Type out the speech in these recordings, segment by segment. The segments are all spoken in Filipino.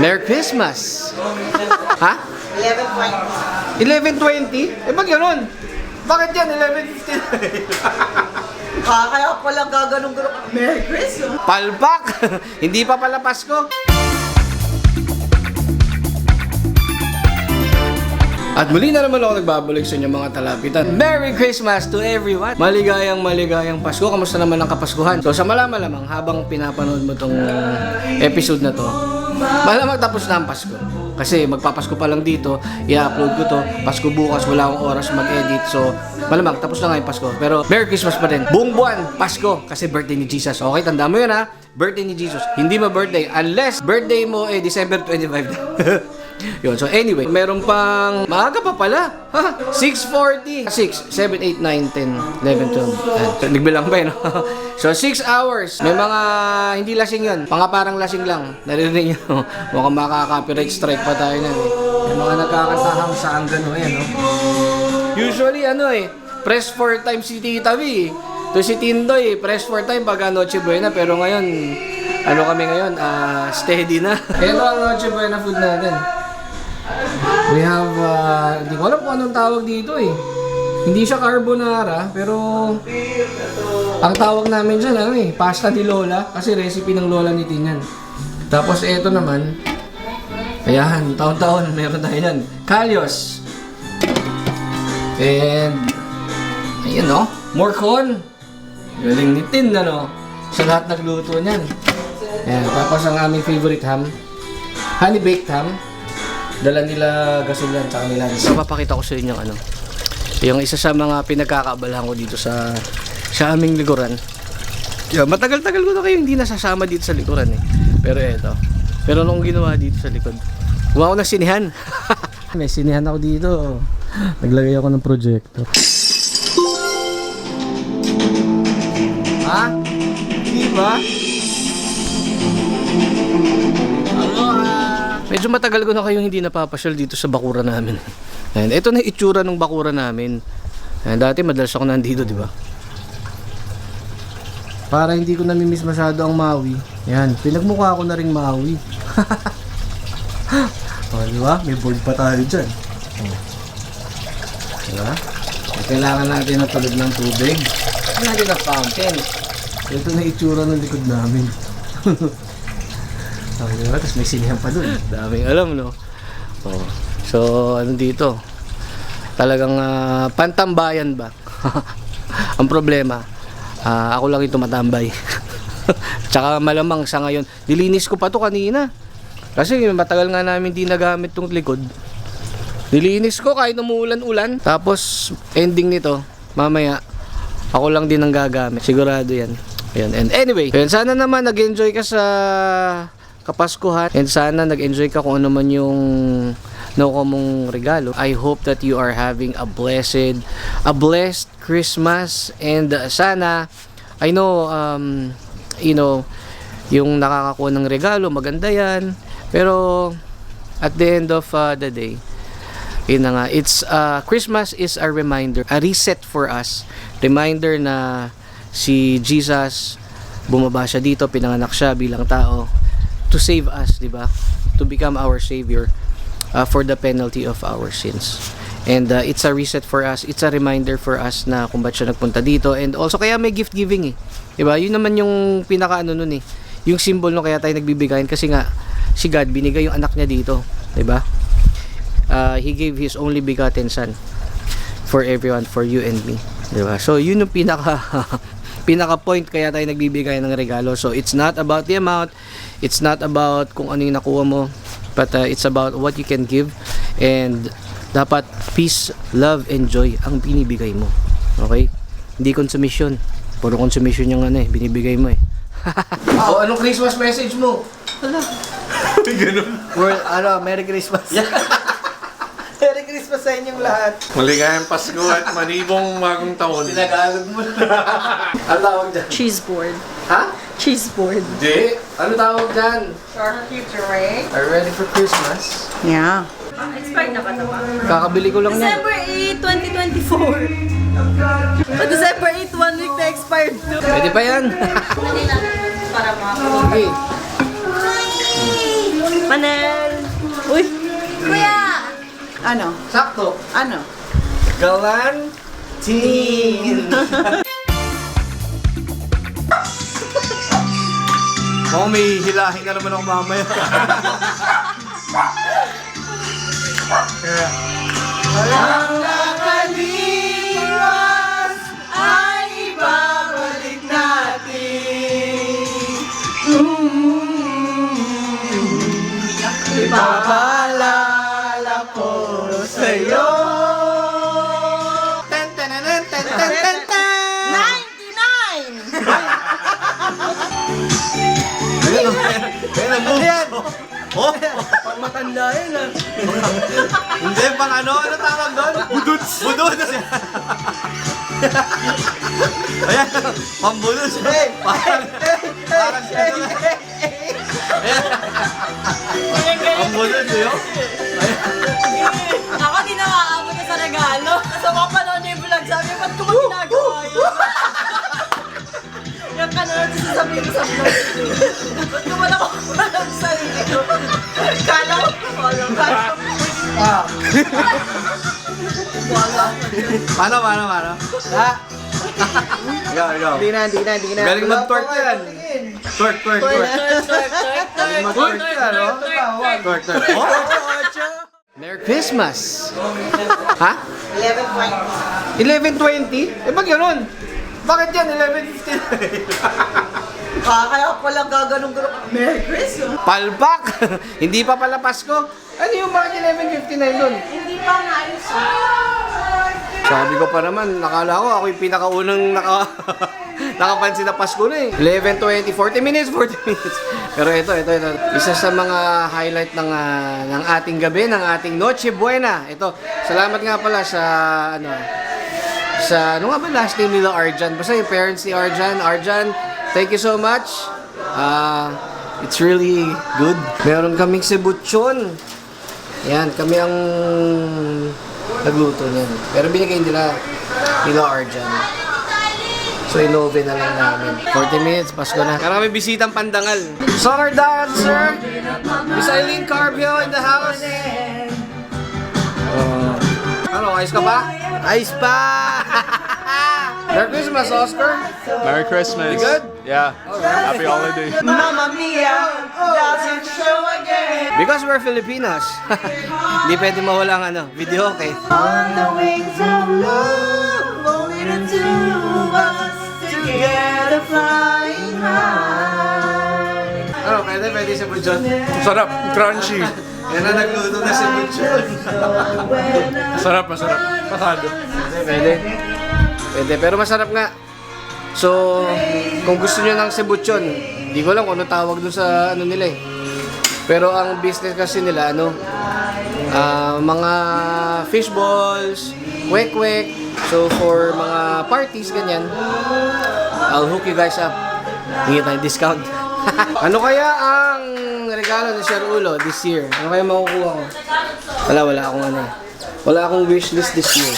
Merry Christmas! Ha? 11:20. 11:20? Eh, ba't ganun? Bakit yan? 11:15? Kaya pala gaganong-ganong. Merry Christmas! Palpak! Hindi pa pala Pasko. At muli na naman ako nagbabalik sa inyo mga talapitan. Merry Christmas to everyone! Maligayang Pasko. Kamusta naman ang Kapaskuhan? So sa malamang habang pinapanood mo tong episode na to, malamang tapos na ang Pasko. Kasi magpapasko pa lang dito, i-upload ko to. Pasko bukas, wala akong oras mag-edit. So malamang tapos na nga yung Pasko. Pero Merry Christmas pa din. Buong buwan, Pasko. Kasi birthday ni Jesus. Okay, tanda mo yun ha. Birthday ni Jesus. Hindi mo birthday unless birthday mo December 25. Yun, so anyway, meron pang maaga pa pala. Ha? 6:40. 6, 7, 8, 9, 10, 11, 12. Nagbilang ba yun? So 6 hours. May mga hindi lasing yun. Parang lasing lang. Narinig nyo. Mukhang makaka-copyright strike pa tayo na. May mga nagkakatahang sa hanggan. Ayan, usually press 4 times si Tita V. To si Tindoy, press 4 times pag Noche Buena. Pero ngayon, kami ngayon? Steady na. Ito ang Noche Buena food natin. We have, hindi ko alam kung anong tawag dito eh. Hindi siya carbonara, pero ang tawag namin dyan, pasta di Lola. Kasi recipe ng Lola ni Tinyan. Tapos ito naman, ayan, taon-taon meron tayo yan. Kalyos. And, ayun more corn. Galing ni Tin, sa lahat nagluto niyan. Ayan, tapos ang aming favorite ham, honey baked ham. Dala nila gasolina at nilanis. Papakita ko sa inyo yung isa sa mga pinagkakaabalahan ko dito sa aming likuran. Matagal-tagal ko na kayo hindi nasasama dito sa likuran eh. Pero eto. Pero nung ginawa dito sa likod, gumawa ako ng sinihan. May sinihan ako dito. Naglagay ako ng projector. Ha? Hindi ba? Medyo matagal ko na kayong hindi napapasyal dito sa bakura namin. And ito na itsura ng bakura namin. And dati madalas ako nandito, di ba? Para hindi ko nami-miss masyado ang Maui. Yan, pinagmukha ko na ring Maui. Di ba? May board pa tayo dyan. Di ba? Kailangan natin ng tulog ng tubig. Kailangan natin ng fountain. Ito na itsura ng likod namin. Diba? Tapos may sinihan pa dun. Daming alam, no? So, dito? Talagang pantambayan ba? Ang problema, ako lang yung tumatambay. Tsaka malamang sa ngayon, nilinis ko pa to kanina. Kasi matagal nga namin di nagamit tong likod. Nilinis ko kahit umuulan-ulan. Tapos, ending nito, mamaya, ako lang din ang gagamit. Sigurado yan. Ayan. And anyway, sana naman nag-enjoy ka sa Kapaskuhan and sana nag-enjoy ka kung ano man yung nakuha mong regalo. I hope that you are having a blessed Christmas and sana I know yung nakakakuha ng regalo maganda yan, pero at the end of the day, yun na nga, it's Christmas is a reminder, a reset for us, reminder na si Jesus bumaba siya dito, pinanganak siya bilang tao to save us, di ba? To become our savior for the penalty of our sins. And it's a reset for us. It's a reminder for us na kung ba't siya nagpunta dito. And also kaya may gift giving di ba? Yun naman yung pinaka nun yung symbol kaya tayo nagbibigayan kasi nga si God binigay yung anak niya dito, di ba? He gave His only begotten Son for everyone, for you and me, di ba? So yun yung pinaka point kaya tayo nagbibigay ng regalo. So it's not about the amount, it's not about kung ano yung nakuha mo, but it's about what you can give. And dapat peace, love, and joy ang binibigay mo. Okay? Hindi consumption. Puro consumption yung binibigay mo anong Christmas message mo? Wala. Ganun. Merry Christmas. Merry Christmas sa inyong lahat. Maligayang Pasko at manibong bagong taon. Tinagalog mo na. Ano tawag dyan? Cheese board. Ha? Cheese board. Hindi. Ano tawag dyan? Charcuterie. Are you ready for Christmas? Yeah. Expired na ba ito ba? Kakabili ko lang yan. December 8, 2024. December 8, 1 week na expired. Pwede pa yan. Para mga Okay. Manel! Uy! Kuya! Ano? Sakto. Ano? Galantin. Oh, may hilahin na naman ako mamaya. Ang nakalipas ay ibabalik natin. Ipapaalala ko sa'yo. Ten, ten, ten, ten, ten, ten, ten. 99! Yan. Oh, pang matanda yan ah. Hindi, pang ano tawag doon? Buduts! Buduts! Ayan, pambuduts. Parang pambuduts yun. Ako di nakakaabot na sa regalo. Kasi mapanood niya yung vlog. Sabi, ba't ko ba ginagawa yun? Yung kanood sasabihin ko sa vlog. Ba't ko wala alam sa sarili ko? Kala ko, wala ka. Paano? Ha? Ikaw. Hindi na. Galing mag-twerk yan. Twerk. Galing mag-twerk yan, no? Twerk. Oh? Merry Christmas! Ha? 11.20. 11:20? Eh, ba't ganun? Bakit yan? 11:15? Kaya pala gaganong-ganong. Merry Christmas. Palpak! Hindi pa pala Pasko. Ano yung bakit 11:59 nun? Hindi pa naayos. Sabi ko pa naman, nakala ko ako yung pinakaunang nakapansin na Pasko na eh. 11:20, 40 minutes. Pero ito. Isa sa mga highlight ng ating gabi, ng ating Noche Buena. Ito, salamat nga pala sa ano nga ba last name nila Arjan? Basta yung parents ni Arjan. Arjan, thank you so much. It's really good. Meron kaming cebuchon. Yan, kami ang nagluto niyan. Pero binigay nila Arjan. So, inove na lang namin. 40 minutes, Pasko na. Kaya may bisitang pandangal. Summer dancer! Miss Eileen Carbio in the house. Ano, ayos ka pa? Ayos pa! Merry Christmas, Oscar! Merry Christmas. You good? Yeah. Happy holiday. Mamma Mia doesn't show again. Because we're Filipinas. Hindi pwede mawala ang video, okay? On the wings of love, only the two of us together flying high. Ano, pwede sa Bujon. Sarap, crunchy. Yan na nagluto na si Bujon. Masarap. Pasado. Pwede. Pero masarap nga. So, kung gusto niyo ng cebuchon, hindi ko alam kung ano tawag dun sa nila eh. Pero ang business kasi nila, mga fish balls, kwek-kwek. So, for mga parties, ganyan, I'll hook you guys up. Hingi tayo discount. Ano kaya ang regalo ni Sir Ulo this year? Ano kaya makukuha ko? Wala akong Wala akong wishlist this year.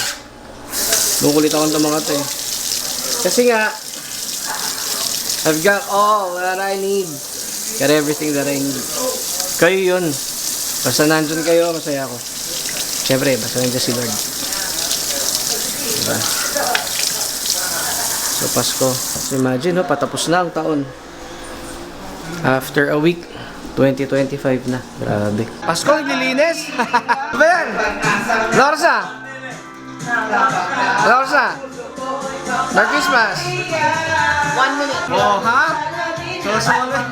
Nukulit akong tumangat eh. Kasi nga, I've got all that I need. Got everything that I need. Kayo yun. Basta nandun kayo, masaya ako. Siyempre, basta nandiyan si Lord. Diba? So, Pasko. So, imagine, patapos na ang taon. After a week, 2025 na. Grabe. Pasko, naglilinis? Ano ba yan? Lorsa? Lorsa? Merry Christmas! 1 minute. Oh, ha? So, Salamin.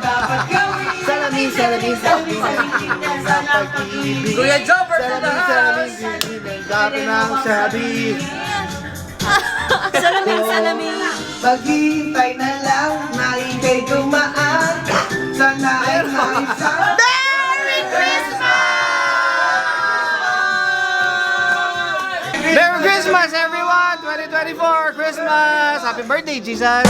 Kuya Jobber to the house! Salamin. Maghihintay na lang na ikay dumaan. Sana ay maisang. Merry Christmas! Merry Christmas, everyone! 2024 Christmas! Happy birthday, Jesus!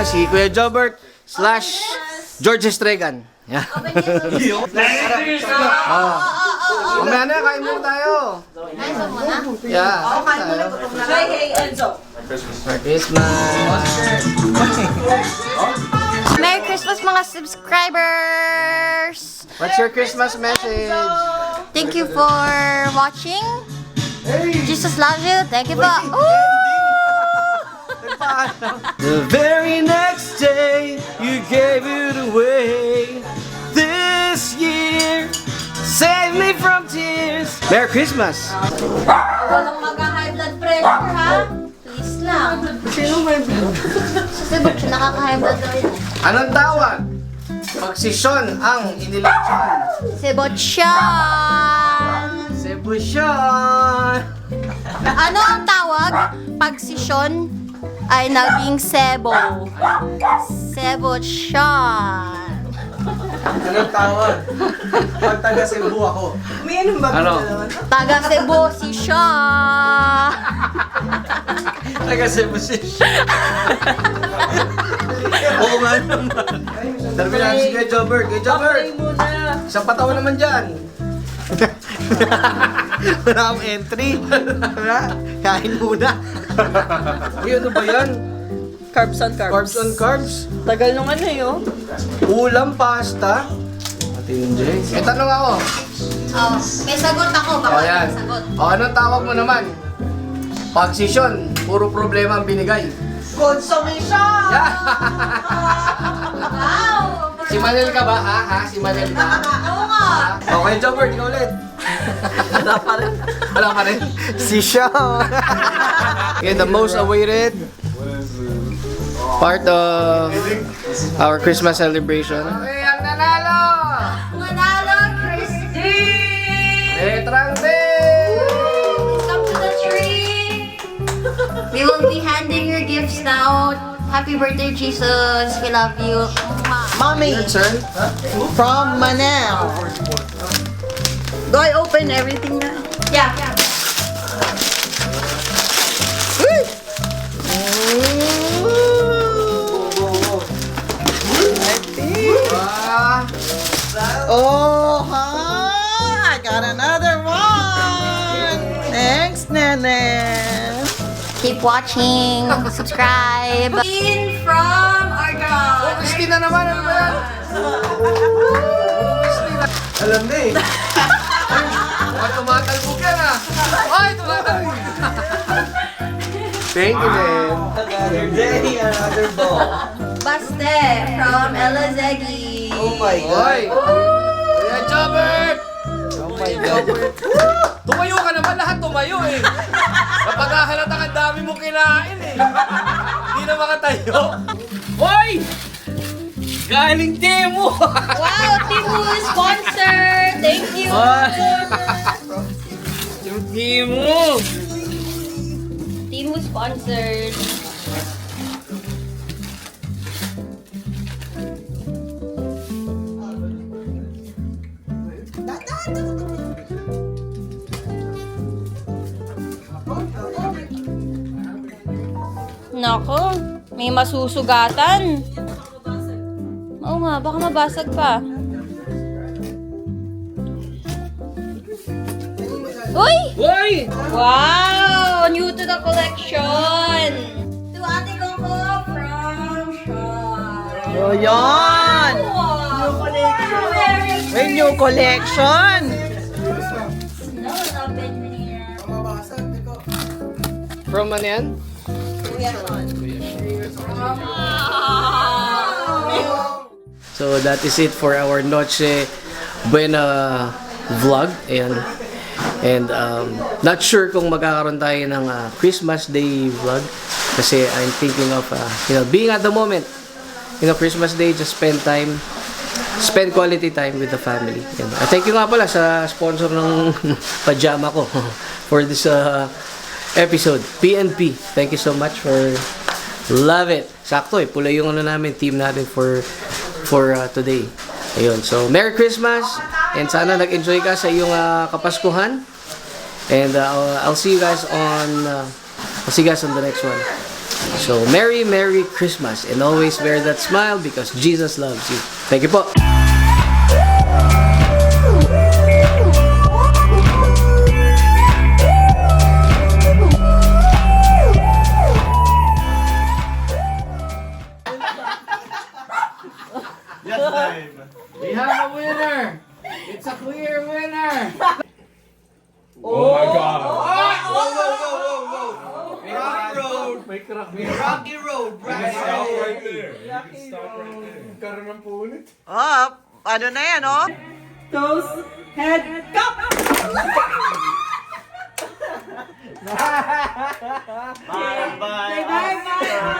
si Kuya Jobert / George Estregan. Yeah. Mamaya na, kain muna tayo. Yeah, kain tayo. Hey, Enzo. Merry Christmas. Merry Christmas mga subscribers! What's your Christmas message? Thank you for watching. Jesus loves you. Thank you for... The very next day, you gave it away. This year, save me from tears. Merry Christmas! Walang mag-high blood pressure, ha? Please lang. Sino may blood? Kasi ba't siya nakaka-high blood daw yun? Anong tawag? Pagsisyon ang inileksyon. Sebotyan! Sebusyon! Ano ang tawag? Pag sisyon ay naging sebo. Sebotyan. Anong tawag? Pag taga Cebu ako. May anong bago Ano? naman? Taga Cebu si siya. Taga Cebu si Oo nga naman. Darby natin si Kuya Jobert. Kuya Jobert! Pray muna. Isang patawa naman dyan. Wala akong entry. Wala. Kain muna. Uy, ano ba yan? Carbs on carbs. Carbs on carbs? Tagal nung ano yun. Ulam, pasta. Matindi. May tanong ako. Oh, may sagot ako. O Baka yan. may sagot. O anong tawag mo naman? Pagsisyon, puro problema ang binigay. Consummation! Wow! Si Manel ka ba? Ha? Si Manel ka? Oo nga. Okay, Jobert, ikaw ulit. Wala pa rin. Wala pa rin. Si Shaw. Okay, the most awaited part of our Christmas celebration. Okay, ang nanalo! Manalo, Christy! Letrang B! Come to the tree! We will be handing your gifts now. Happy birthday, Jesus. We love you. Mommy, Turn. from Manel. Do I open everything now? Yeah. Oh, huh? I got another one. Thanks, Nene. Keep watching. Subscribe. In from our dog. Christina naman, ano ba yan? Alam na eh. Mukhang tumatalbog yan ah. Ay, tumatalbog. Thank you, man. Another day, another ball. Baste from Ella Zegi. Oh my God. Hoy! Kuya Jobert! Oh my God. Tumayo ka naman, lahat tumayo eh. Kapag hahalata ang dami mong kinain eh. Hindi na makatayo. Hoy! Galing Temu! Wow, Timu sponsor. Thank you. Yung Temu! Timu sponsored. Nako, may masusugatan. Oo nga, baka mabasag pa. Uy! Hoy! Wow! New to the collection! To Ate Coco from Sean. Oh, yan. Wow! May new collection. From ano yan? So that is it for our Noche Buena vlog. Ayan. And not sure kung magkakaroon tayo ng Christmas Day vlog kasi I'm thinking of being at the moment, Christmas Day, just spend quality time with the family. And, thank you nga pala sa sponsor ng pajama ko for this episode, PNP. Thank you so much for love it. Sakto eh, pula yung namin, team natin for today. Ayun, so Merry Christmas and sana nag-enjoy ka sa iyong Kapaskuhan. And I'll see you guys on the next one. So, Merry Christmas and always wear that smile because Jesus loves you. Thank you po. We have a winner! It's a clear winner! Rocky Road, right there. Oh, ano na yan, oh? Toes, head, cup! Bye-bye. Bye-bye!